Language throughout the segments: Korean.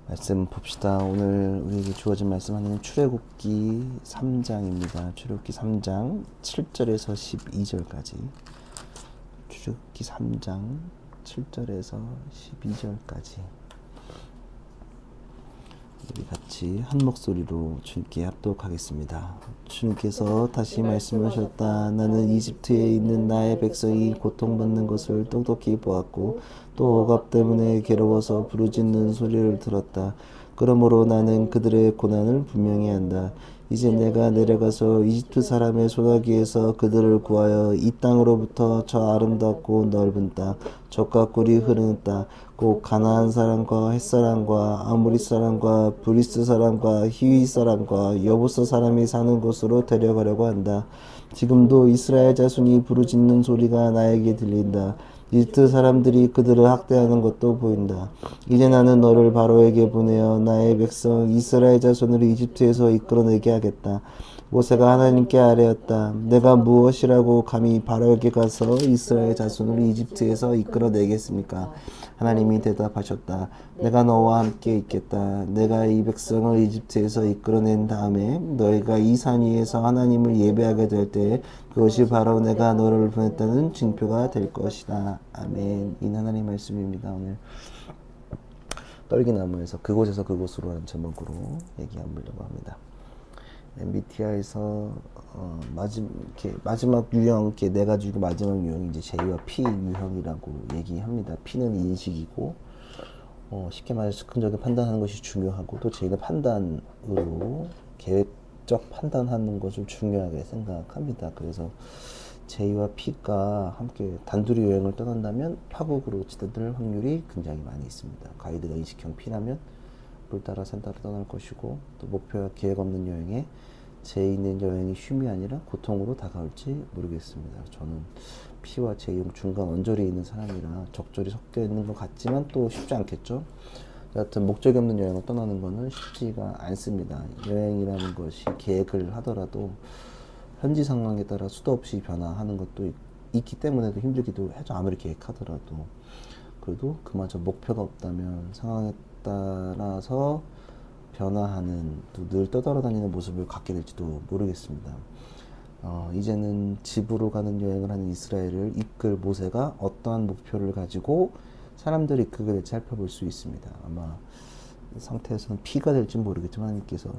말씀 봅시다. 오늘 우리에게 주어진 말씀 하나는 출애굽기 3장입니다. 출애굽기 3장 7절에서 12절까지. 출애굽기 3장 7절에서 12절까지. 우리 같이 한 목소리로 주님께 합독하겠습니다. 주님께서 다시 말씀하셨다. 나는 이집트에 있는 나의 백성이 고통받는 것을 똑똑히 보았고 또 억압 때문에 괴로워서 부르짖는 소리를 들었다. 그러므로 나는 그들의 고난을 분명히 한다. 이제 내가 내려가서 이집트 사람의 소나기에서 그들을 구하여 이 땅으로부터 저 아름답고 넓은 땅, 젖과 꿀이 흐르는 땅, 곧 가나안 사람과 헷 사람과 아모리 사람과 브리스 사람과 히위 사람과 여부스 사람이 사는 곳으로 데려가려고 한다. 지금도 이스라엘 자손이 부르짖는 소리가 나에게 들린다. 이집트 사람들이 그들을 학대하는 것도 보인다. 이제 나는 너를 바로에게 보내어 나의 백성 이스라엘 자손을 이집트에서 이끌어내게 하겠다. 모세가 하나님께 아뢰었다. 내가 무엇이라고 감히 바로에게 가서 이스라엘 자손을 이집트에서 이끌어내겠습니까? 하나님이 대답하셨다. 내가 너와 함께 있겠다. 내가 이 백성을 이집트에서 이끌어낸 다음에 너희가 이 산 위에서 하나님을 예배하게 될 때 그것이 바로 내가 너를 보냈다는 징표가 될 것이다. 아멘. 이 하나님 말씀입니다. 오늘 떨기나무에서 그곳에서 그곳으로 하는 제목으로 얘기해보려고 합니다. MBTI에서 마지막 유형, 네 가지고 마지막 유형이 이제 J와 P 유형이라고 얘기합니다. P는 인식이고, 쉽게 말해서 즉흥적인 판단하는 것이 중요하고, 또 J는 판단으로 계획적 판단하는 것을 중요하게 생각합니다. 그래서 J와 P가 함께 단둘이 여행을 떠난다면 파국으로 치닫을 확률이 굉장히 많이 있습니다. 가이드가 인식형 P라면 물 따라 산 따라 떠날 것이고, 또 목표와 계획 없는 여행에 J는 여행이 쉼이 아니라 고통으로 다가올지 모르겠습니다. 저는 P와 J형 중간 언저리에 있는 사람이라 적절히 섞여 있는 것 같지만 또 쉽지 않겠죠. 여하튼 목적이 없는 여행을 떠나는 것은 쉽지가 않습니다. 여행이라는 것이 계획을 하더라도 현지 상황에 따라 수도 없이 변화하는 것도 있기 때문에도 힘들기도 하죠. 아무리 계획하더라도. 그래도 그마저 목표가 없다면 상황에 따라서 변화하는, 또 늘 떠돌아다니는 모습을 갖게 될지도 모르겠습니다. 이제는 집으로 가는 여행을 하는 이스라엘을 이끌 모세가 어떠한 목표를 가지고 사람들을 이끌게 될지 살펴볼 수 있습니다. 아마 이 상태에서는 P가 될지 모르겠지만 하나님께서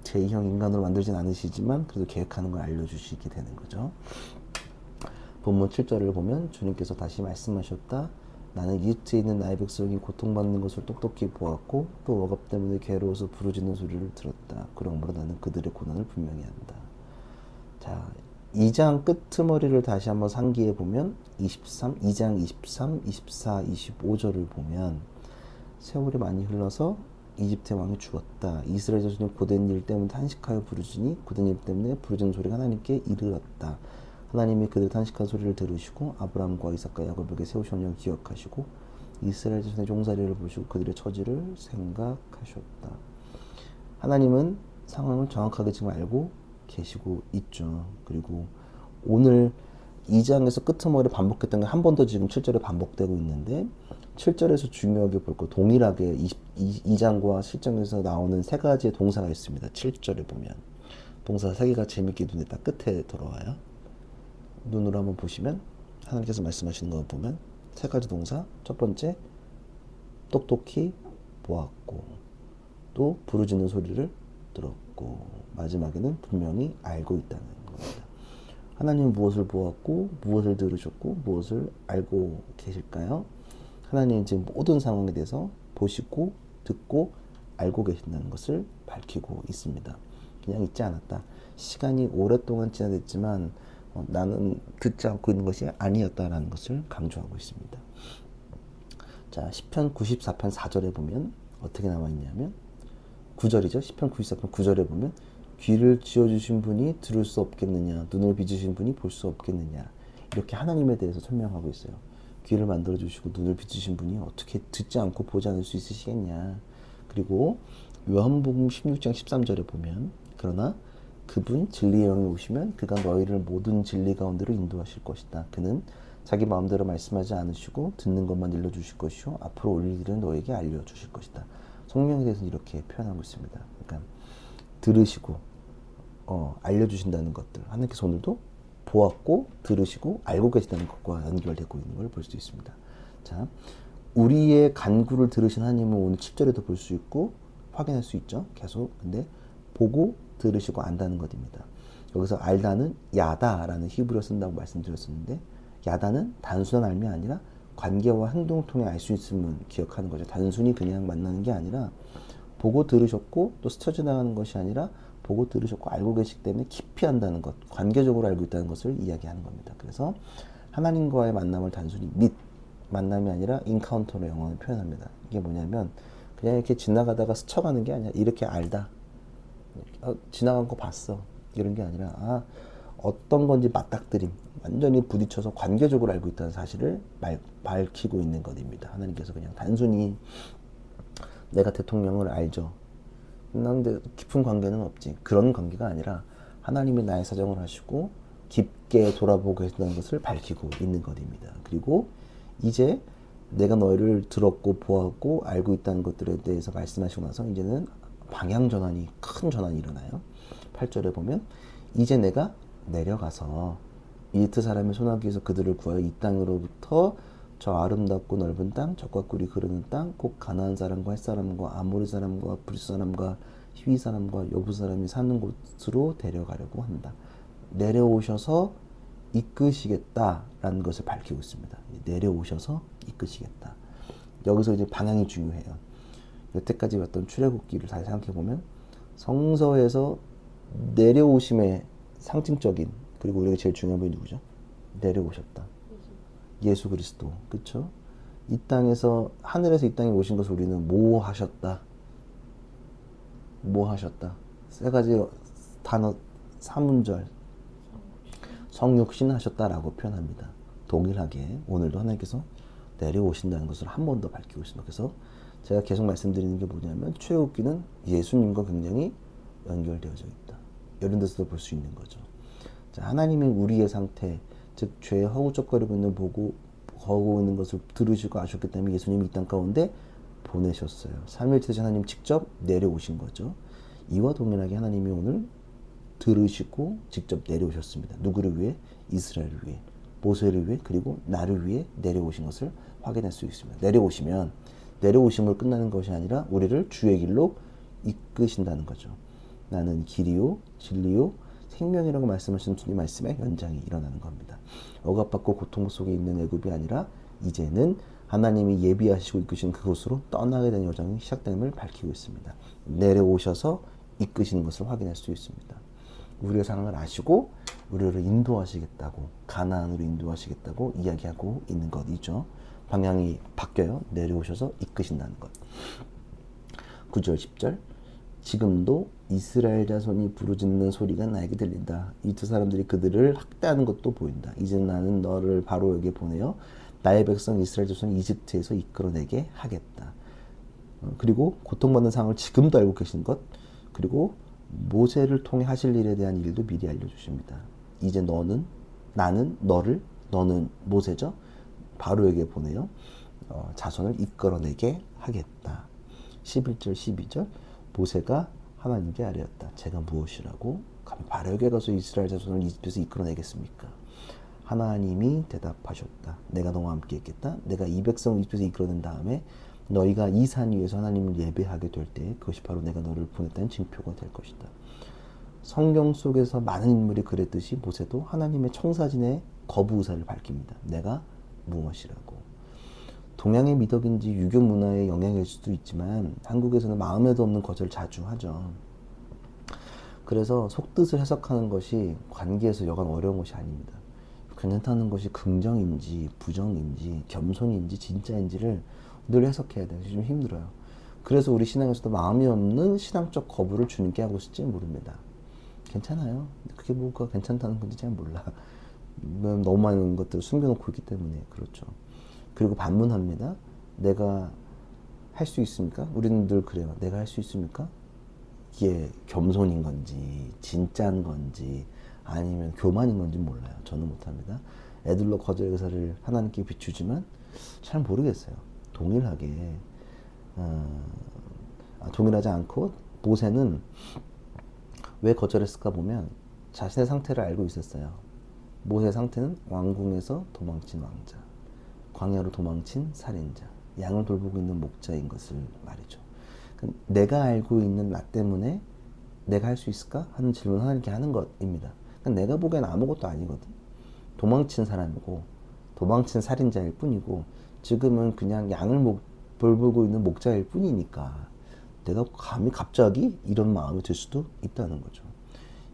J형 인간으로 만들진 않으시지만 그래도 계획하는 걸 알려주시게 되는 거죠. 본문 7절을 보면 주님께서 다시 말씀하셨다. 나는 이집트에 있는 나의 백성이 고통받는 것을 똑똑히 보았고 또 억압 때문에 괴로워서 부르짖는 소리를 들었다. 그러므로 나는 그들의 고난을 분명히 한다. 자, 2장 끄트머리를 다시 한번 상기해 보면 2장 23, 24, 25절을 보면 세월이 많이 흘러서 이집트의 왕이 죽었다. 이스라엘 자손이 고된 일 때문에 탄식하여 부르짖으니 고된 일 때문에 부르짖는 소리가 하나님께 이르렀다. 하나님이 그들 탄식한 소리를 들으시고 아브라함과 이삭과 야곱에게 세우신 언약을 기억하시고 이스라엘 자손의 종살이를 보시고 그들의 처지를 생각하셨다. 하나님은 상황을 정확하게 지금 알고 계시고 있죠. 그리고 오늘 2장에서 끄트머리 반복했던 게 한 번 더 지금 7절에 반복되고 있는데 7절에서 중요하게 볼 거 동일하게 2장과 7장에서 나오는 세 가지의 동사가 있습니다. 7절에 보면 동사 세 개가 재밌게 눈에 딱 끝에 들어와요. 눈으로 한번 보시면 하나님께서 말씀하시는 거 보면 세 가지 동사. 첫 번째 똑똑히 보았고 또 부르짖는 소리를 들었고 마지막에는 분명히 알고 있다는 겁니다. 하나님은 무엇을 보았고 무엇을 들으셨고 무엇을 알고 계실까요? 하나님은 지금 모든 상황에 대해서 보시고 듣고 알고 계신다는 것을 밝히고 있습니다. 그냥 있지 않았다. 시간이 오랫동안 지나됐지만 나는 듣지 않고 있는 것이 아니었다라는 것을 강조하고 있습니다. 자, 시편 94편 4절에 보면 어떻게 나와 있냐면 9절이죠. 시편 94편 9절에 보면 귀를 쥐어주신 분이 들을 수 없겠느냐, 눈을 빚으신 분이 볼 수 없겠느냐, 이렇게 하나님에 대해서 설명하고 있어요. 귀를 만들어주시고 눈을 빚으신 분이 어떻게 듣지 않고 보지 않을 수 있으시겠냐. 그리고 요한복음 16장 13절에 보면 그러나 그분 진리의 영이 오시면 그가 너희를 모든 진리 가운데로 인도하실 것이다. 그는 자기 마음대로 말씀하지 않으시고 듣는 것만 일러주실 것이요 앞으로 올릴 일은 너에게 알려주실 것이다. 성령에 대해서는 이렇게 표현하고 있습니다. 그러니까 들으시고 알려주신다는 것들, 하나님께서 오늘도 보았고 들으시고 알고 계시다는 것과 연결되고 있는 걸 볼 수 있습니다. 자, 우리의 간구를 들으신 하나님은 오늘 7절에도 볼 수 있고 확인할 수 있죠. 계속. 근데 보고 들으시고 안다는 것입니다. 여기서 알다는 야다라는 히브리어 쓴다고 말씀드렸었는데, 야다는 단순한 알미 아니라 관계와 행동을 통해 알 수 있음을 기억하는 거죠. 단순히 그냥 만나는 게 아니라 보고 들으셨고 또 스쳐 지나가는 것이 아니라 보고 들으셨고 알고 계시기 때문에 깊이 한다는 것, 관계적으로 알고 있다는 것을 이야기하는 겁니다. 그래서 하나님과의 만남을 단순히 만남이 아니라 인카운터로 영어를 표현합니다. 이게 뭐냐면 그냥 이렇게 지나가다가 스쳐가는 게 아니라 이렇게 알다. 지나간 거 봤어. 이런 게 아니라 어떤 건지 맞닥뜨림, 완전히 부딪혀서 관계적으로 알고 있다는 사실을 밝히고 있는 것입니다. 하나님께서 그냥 단순히 내가 대통령을 알죠. 근데 깊은 관계는 없지. 그런 관계가 아니라 하나님이 나의 사정을 하시고 깊게 돌아보고 계신다는 것을 밝히고 있는 것입니다. 그리고 이제 내가 너희를 들었고 보았고 알고 있다는 것들에 대해서 말씀하시고 나서 이제는 방향 전환이, 큰 전환이 일어나요. 8절에 보면 이제 내가 내려가서 이집트 사람의 손아귀에서 그들을 구하여 이 땅으로부터 저 아름답고 넓은 땅, 적과 꿀이 흐르는 땅, 곧 가나안 사람과 헷 사람과 아모리 사람과 브리스 사람과 히위 사람과 여부 사람이 사는 곳으로 데려가려고 한다. 내려오셔서 이끄시겠다라는 것을 밝히고 있습니다. 내려오셔서 이끄시겠다. 여기서 이제 방향이 중요해요. 여태까지 왔던 출애굽기를 다시 생각해 보면 성서에서 내려오심의 상징적인, 그리고 우리가 제일 중요한 분이 누구죠? 내려오셨다. 예수 그리스도. 그렇죠? 이 땅에서, 하늘에서 이 땅에 오신 것을 우리는 뭐 하셨다. 뭐 하셨다. 세 가지 단어, 사문절. 성육신 하셨다라고 표현합니다. 동일하게 오늘도 하나님께서 내려오신다는 것을 한 번 더 밝히고 있습니다. 그래서 제가 계속 말씀드리는 게 뭐냐면 출애굽기는 예수님과 굉장히 연결되어져 있다. 이런 데서도 볼 수 있는 거죠. 자, 하나님이 우리의 상태, 즉 죄에 허우적거리고 있는 거고 있는 것을 들으시고 아셨기 때문에 예수님이 이 땅 가운데 보내셨어요. 3일째 되신 하나님 직접 내려오신 거죠. 이와 동일하게 하나님이 오늘 들으시고 직접 내려오셨습니다. 누구를 위해? 이스라엘을 위해, 모세를 위해, 그리고 나를 위해 내려오신 것을 확인할 수 있습니다. 내려오시면 내려오심으로 끝나는 것이 아니라 우리를 주의 길로 이끄신다는 거죠. 나는 길이요 진리요 생명이라고 말씀하신 주님 말씀의 연장이 일어나는 겁니다. 억압받고 고통 속에 있는 애굽이 아니라 이제는 하나님이 예비하시고 이끄신 그곳으로 떠나게 된 여정이 시작됨을 밝히고 있습니다. 내려오셔서 이끄시는 것을 확인할 수 있습니다. 우리의 상황을 아시고 우리를 인도하시겠다고, 가나안으로 인도하시겠다고 이야기하고 있는 것이죠. 방향이 바뀌어요. 내려오셔서 이끄신다는 것. 9절 10절 지금도 이스라엘 자손이 부르짖는 소리가 나에게 들린다. 이 두 사람들이 그들을 학대하는 것도 보인다. 이제 나는 너를 바로에게 보내어 나의 백성 이스라엘 자손을 이집트에서 이끌어내게 하겠다. 그리고 고통받는 상황을 지금도 알고 계신 것, 그리고 모세를 통해 하실 일에 대한 일도 미리 알려주십니다. 이제 너는 모세죠. 바로에게 보내어 자손을 이끌어내게 하겠다. 11절 12절 모세가 하나님께 아뢰었다. 제가 무엇이라고? 바로에게 가서 이스라엘 자손을 이집트에서 이끌어내겠습니까? 하나님이 대답하셨다. 내가 너와 함께 있겠다. 내가 이 백성을 이집트에서 이끌어낸 다음에 너희가 이 산 위에서 하나님을 예배하게 될 때 그것이 바로 내가 너를 보냈다는 징표가 될 것이다. 성경 속에서 많은 인물이 그랬듯이 모세도 하나님의 청사진의 거부 의사를 밝힙니다. 내가 무엇이라고. 동양의 미덕인지 유교 문화의 영향일 수도 있지만 한국에서는 마음에도 없는 거절을 자주 하죠. 그래서 속뜻을 해석하는 것이 관계에서 여간 어려운 것이 아닙니다. 괜찮다는 것이 긍정인지 부정인지 겸손인지 진짜인지를 늘 해석해야 돼요. 좀 힘들어요. 그래서 우리 신앙에서도 마음이 없는 신앙적 거부를 주님께 하고 있을지 모릅니다. 괜찮아요. 그게 뭐가 괜찮다는 건지 잘 몰라. 너무 많은 것들을 숨겨놓고 있기 때문에 그렇죠. 그리고 반문합니다. 내가 할 수 있습니까? 우리는 늘 그래요. 내가 할 수 있습니까? 이게 겸손인 건지 진짜인 건지 아니면 교만인 건지 몰라요. 저는 못합니다. 에둘러 거절 의사를 하나님께 비추지만 잘 모르겠어요. 동일하게 동일하지 않고 모세는 왜 거절했을까 보면 자신의 상태를 알고 있었어요. 모세의 상태는 왕궁에서 도망친 왕자, 광야로 도망친 살인자, 양을 돌보고 있는 목자인 것을 말이죠. 내가 알고 있는 나 때문에 내가 할 수 있을까? 하는 질문을 하나님께 하는 것입니다. 내가 보기엔 아무것도 아니거든. 도망친 사람이고 도망친 살인자일 뿐이고 지금은 그냥 양을 돌보고 있는 목자일 뿐이니까 내가 감히 갑자기 이런 마음이 들 수도 있다는 거죠.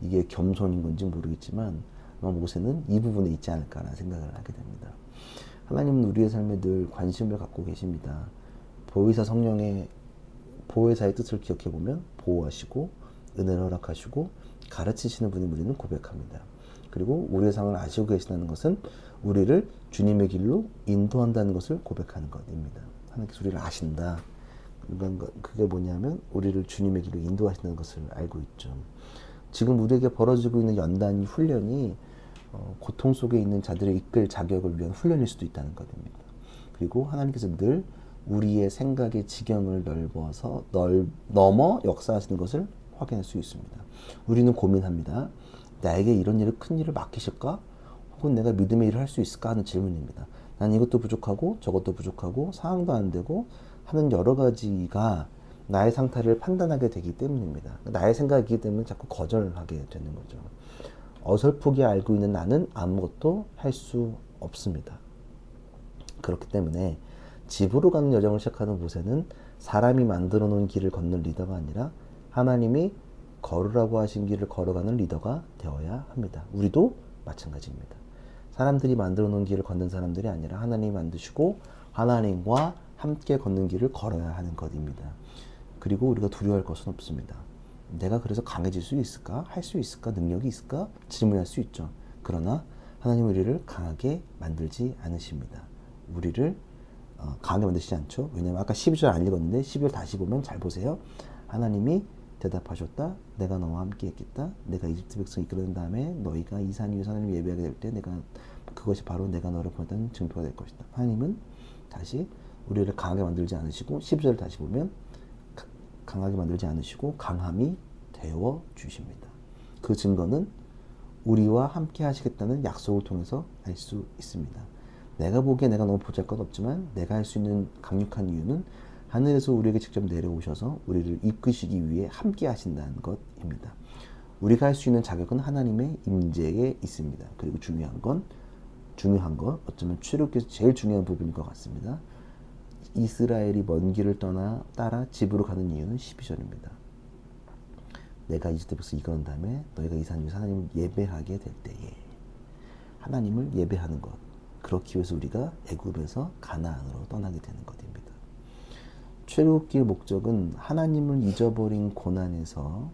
이게 겸손인 건지 모르겠지만 아마 모세는 이 부분에 있지 않을까라는 생각을 하게 됩니다. 하나님은 우리의 삶에 늘 관심을 갖고 계십니다. 보혜사 성령의 보혜사의 뜻을 기억해보면 보호하시고 은혜를 허락하시고 가르치시는 분이 우리는 고백합니다. 그리고 우리의 상을 아시고 계시다는 것은 우리를 주님의 길로 인도한다는 것을 고백하는 것입니다. 하나님께서 우리를 아신다. 그게 뭐냐면 우리를 주님의 길로 인도하신다는 것을 알고 있죠. 지금 우리에게 벌어지고 있는 연단이 훈련이 고통 속에 있는 자들을 이끌 자격을 위한 훈련일 수도 있다는 것입니다. 그리고 하나님께서 늘 우리의 생각의 지경을 넘어 역사하시는 것을 확인할 수 있습니다. 우리는 고민합니다. 나에게 이런 일을 큰 일을 맡기실까? 혹은 내가 믿음의 일을 할 수 있을까? 하는 질문입니다. 난 이것도 부족하고 저것도 부족하고 상황도 안 되고 하는 여러 가지가 나의 상태를 판단하게 되기 때문입니다. 나의 생각이기 때문에 자꾸 거절하게 되는 거죠. 어설프게 알고 있는 나는 아무것도 할 수 없습니다. 그렇기 때문에 집으로 가는 여정을 시작하는 모세는 사람이 만들어 놓은 길을 걷는 리더가 아니라 하나님이 걸으라고 하신 길을 걸어가는 리더가 되어야 합니다. 우리도 마찬가지입니다. 사람들이 만들어 놓은 길을 걷는 사람들이 아니라 하나님이 만드시고 하나님과 함께 걷는 길을 걸어야 하는 것입니다. 그리고 우리가 두려워할 것은 없습니다. 내가 그래서 강해질 수 있을까? 할 수 있을까? 능력이 있을까? 질문할 수 있죠. 그러나 하나님은 우리를 강하게 만들지 않으십니다. 우리를 강하게 만드시지 않죠. 왜냐하면 아까 12절 안 읽었는데 12절 다시 보면 잘 보세요. 하나님이 대답하셨다. 내가 너와 함께 했겠다. 내가 이집트 백성 이끌어낸 다음에 너희가 이 산 위에서 하나님을 예배하게 될 때 그것이 바로 내가 너를 보냈다는 증표가 될 것이다. 하나님은 다시 우리를 강하게 만들지 않으시고 12절을 다시 보면 강하게 만들지 않으시고 강함이 되어 주십니다. 그 증거는 우리와 함께 하시겠다는 약속을 통해서 알 수 있습니다. 내가 보기에 내가 너무 보잘것없지만 내가 할 수 있는 강력한 이유는 하늘에서 우리에게 직접 내려오셔서 우리를 이끄시기 위해 함께 하신다는 것입니다. 우리가 할 수 있는 자격은 하나님의 임재에 있습니다. 그리고 중요한 건 어쩌면 출애굽기에서 제일 중요한 부분인 것 같습니다. 이스라엘이 먼 길을 따라 집으로 가는 이유는 12절입니다. 내가 이집트 백성 이끌은 다음에 너희가 이 산 위에서 하나님을 예배하게 될 때에 하나님을 예배하는 것. 그렇기 위해서 우리가 애굽에서 가나안으로 떠나게 되는 것입니다. 출애굽기의 목적은 하나님을 잊어버린 고난에서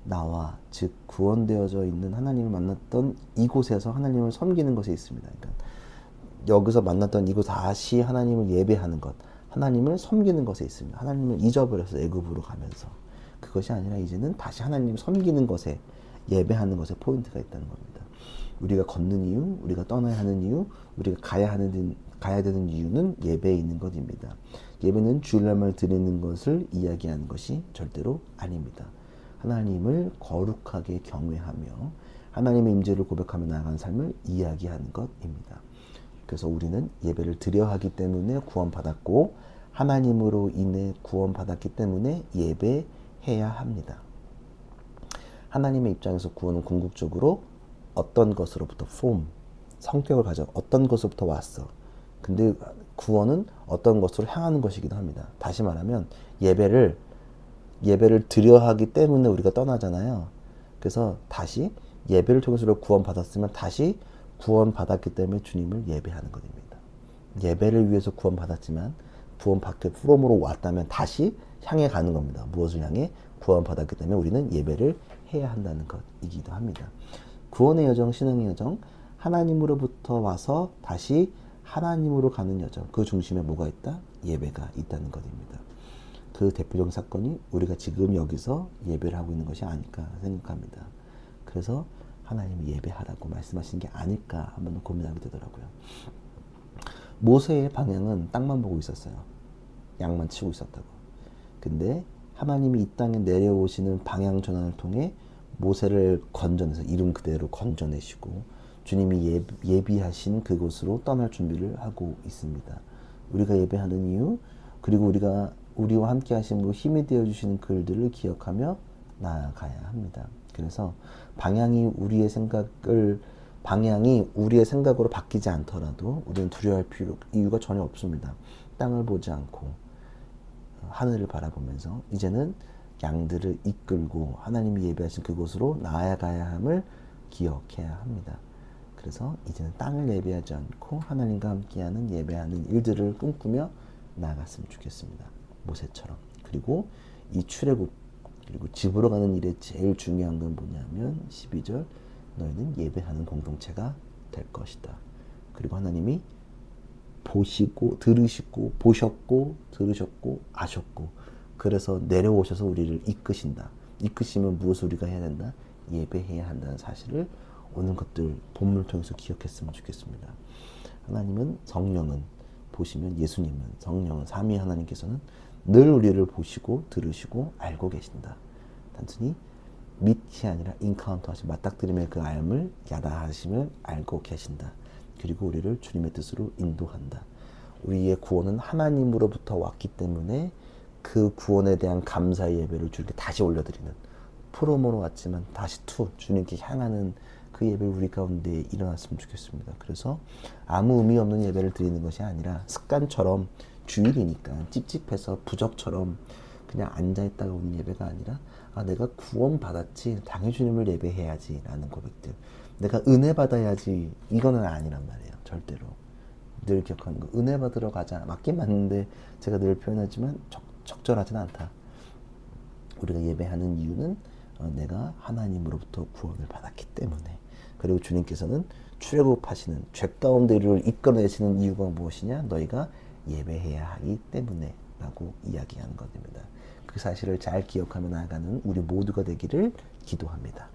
나와 즉 구원되어져 있는 하나님을 만났던 이곳에서 하나님을 섬기는 것에 있습니다. 그러니까 여기서 만났던 이곳 다시 하나님을 예배하는 것, 하나님을 섬기는 것에 있습니다. 하나님을 잊어버려서 애굽으로 가면서 그것이 아니라 이제는 다시 하나님을 섬기는 것에 예배하는 것에 포인트가 있다는 겁니다. 우리가 걷는 이유, 우리가 떠나야 하는 이유, 우리가 가야 되는 이유는 예배에 있는 것입니다. 예배는 주일날만 드리는 것을 이야기하는 것이 절대로 아닙니다. 하나님을 거룩하게 경외하며 하나님의 임재를 고백하며 나아가는 삶을 이야기하는 것입니다. 그래서 우리는 예배를 드려야 하기 때문에 구원받았고 하나님으로 인해 구원받았기 때문에 예배해야 합니다. 하나님의 입장에서 구원은 궁극적으로 어떤 것으로부터 성격을 가져 어떤 것으로부터 왔어. 근데 구원은 어떤 것으로 향하는 것이기도 합니다. 다시 말하면 예배를 드려야 하기 때문에 우리가 떠나잖아요. 그래서 다시 예배를 통해서 구원받았으면 다시 구원받았기 때문에 주님을 예배하는 것입니다. 예배를 위해서 구원받았지만 구원받게 프롬으로 왔다면 다시 향해 가는 겁니다. 무엇을 향해? 구원받았기 때문에 우리는 예배를 해야 한다는 것이기도 합니다. 구원의 여정, 신앙의 여정, 하나님으로부터 와서 다시 하나님으로 가는 여정, 그 중심에 뭐가 있다? 예배가 있다는 것입니다. 그 대표적인 사건이 우리가 지금 여기서 예배를 하고 있는 것이 아닐까 생각합니다. 그래서 하나님이 예배하라고 말씀하신 게 아닐까 한번 고민하게 되더라고요. 모세의 방향은 땅만 보고 있었어요. 양만 치고 있었다고. 근데 하나님이 이 땅에 내려오시는 방향 전환을 통해 모세를 건져내서 이름 그대로 건져내시고 주님이 예비하신 그곳으로 떠날 준비를 하고 있습니다. 우리가 예배하는 이유, 그리고 우리와 함께 하심으로 힘이 되어주시는 그들을 기억하며 나아가야 합니다. 그래서 방향이 우리의 생각으로 바뀌지 않더라도 우리는 두려워할 이유가 전혀 없습니다. 땅을 보지 않고 하늘을 바라보면서 이제는 양들을 이끌고 하나님이 예배하신 그곳으로 나아가야 함을 기억해야 합니다. 그래서 이제는 땅을 예배하지 않고 하나님과 함께하는 예배하는 일들을 꿈꾸며 나아갔으면 좋겠습니다. 모세처럼. 그리고 이 출애굽 그리고 집으로 가는 일에 제일 중요한 건 뭐냐면 12절 너희는 예배하는 공동체가 될 것이다. 그리고 하나님이 보셨고 들으셨고 아셨고 그래서 내려오셔서 우리를 이끄신다. 이끄시면 무엇을 우리가 해야 된다? 예배해야 한다는 사실을 오늘 것들 본문을 통해서 기억했으면 좋겠습니다. 하나님은 성령은 보시면 예수님은 성령은 삼위 하나님께서는 늘 우리를 보시고 들으시고 알고 계신다. 단순히 믿기 아니라 인카운터 하시 맞닥뜨림의 그 알을 야다하심을 알고 계신다. 그리고 우리를 주님의 뜻으로 인도한다. 우리의 구원은 하나님으로부터 왔기 때문에 그 구원에 대한 감사의 예배를 주님께 다시 올려드리는 프로모로 왔지만 다시 주님께 향하는 그 예배를 우리 가운데 일어났으면 좋겠습니다. 그래서 아무 의미 없는 예배를 드리는 것이 아니라 습관처럼 주일이니까 찝찝해서 부적처럼 그냥 앉아있다가 오는 예배가 아니라 내가 구원 받았지 당연히 주님을 예배해야지 라는 고백들, 내가 은혜 받아야지 이거는 아니란 말이에요. 절대로. 늘 기억하는 거, 은혜 받으러 가자 맞긴 맞는데 제가 늘 표현하지만 적절하진 않다. 우리가 예배하는 이유는 내가 하나님으로부터 구원을 받았기 때문에, 그리고 주님께서는 출애굽하시는 죄 가운데 우리를 이끌어내시는 이유가 무엇이냐? 너희가 예배해야 하기 때문에 라고 이야기하는 것입니다. 그 사실을 잘 기억하며 나아가는 우리 모두가 되기를 기도합니다.